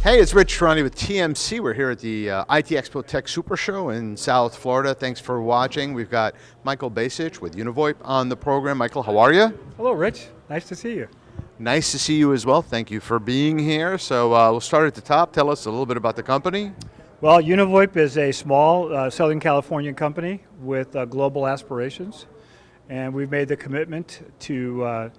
Hey, it's Rich Tehrani with TMC. We're here at the IT Expo Tech Super Show in South Florida. Thanks for watching. We've got Michael Bacich with UniVoIP on the program. Michael, how are you? Hello, Rich. Nice to see you. Nice to see you as well. Thank you for being here. So we'll start at the top. Tell us a little bit about the company. Well, UniVoIP is a small Southern California company with global aspirations, and we've made the commitment to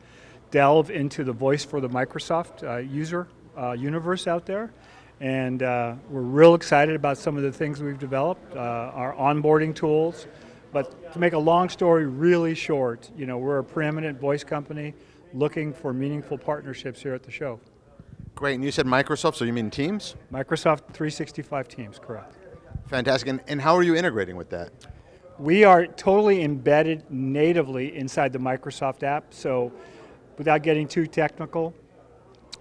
delve into the voice for the Microsoft user universe out there. And we're real excited about some of the things we've developed, our onboarding tools. But to make a long story really short, we're a preeminent voice company looking for meaningful partnerships here at the show. Great, and you said Microsoft, so you mean Teams? Microsoft 365 Teams, correct. Fantastic, and how are you integrating with that? We are totally embedded natively inside the Microsoft app, so without getting too technical,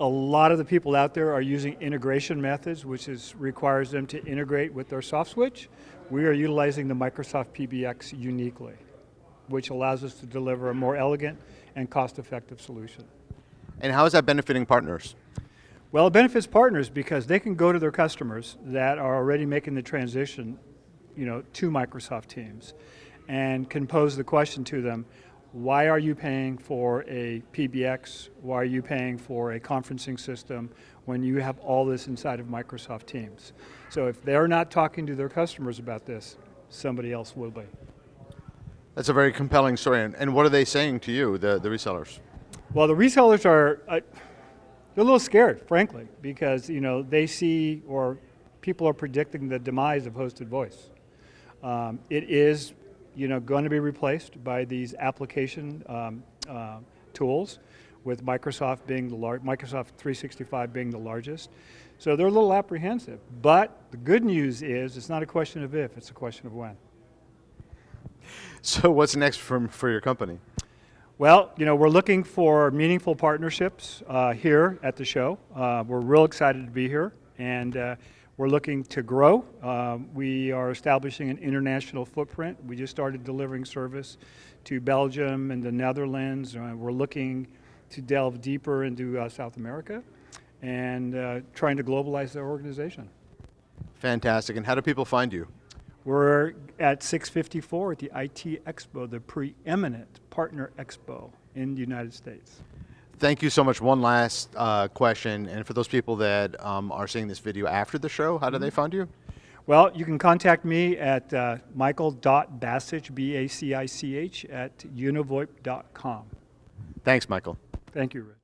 a lot of the people out there are using integration methods, which requires them to integrate with their soft switch. We are utilizing the Microsoft PBX uniquely, which allows us to deliver a more elegant and cost-effective solution. And how is that benefiting partners? Well, it benefits partners because they can go to their customers that are already making the transition, to Microsoft Teams, and can pose the question to them: why are you paying for a PBX? Why are you paying for a conferencing system when you have all this inside of Microsoft Teams? So if they're not talking to their customers about this, somebody else will be. That's a very compelling story. And what are they saying to you, the resellers? Well, the resellers are they're a little scared, frankly, because they see, or people are predicting, the demise of hosted voice. It is going to be replaced by these application tools, with Microsoft being Microsoft 365 being the largest. So they're a little apprehensive. But the good news is it's not a question of if, it's a question of when. So what's next for your company? Well, we're looking for meaningful partnerships here at the show. We're real excited to be here, and we're looking to grow. We are establishing an international footprint. We just started delivering service to Belgium and the Netherlands. We're looking to delve deeper into South America and trying to globalize their organization. Fantastic. And how do people find you? We're at 654 at the IT Expo, the preeminent partner expo in the United States. Thank you so much. One last question, and for those people that are seeing this video after the show, how do they find you? Well, you can contact me at michael.bacich, B-A-C-I-C-H, at univoip.com. Thanks, Michael. Thank you, Rich.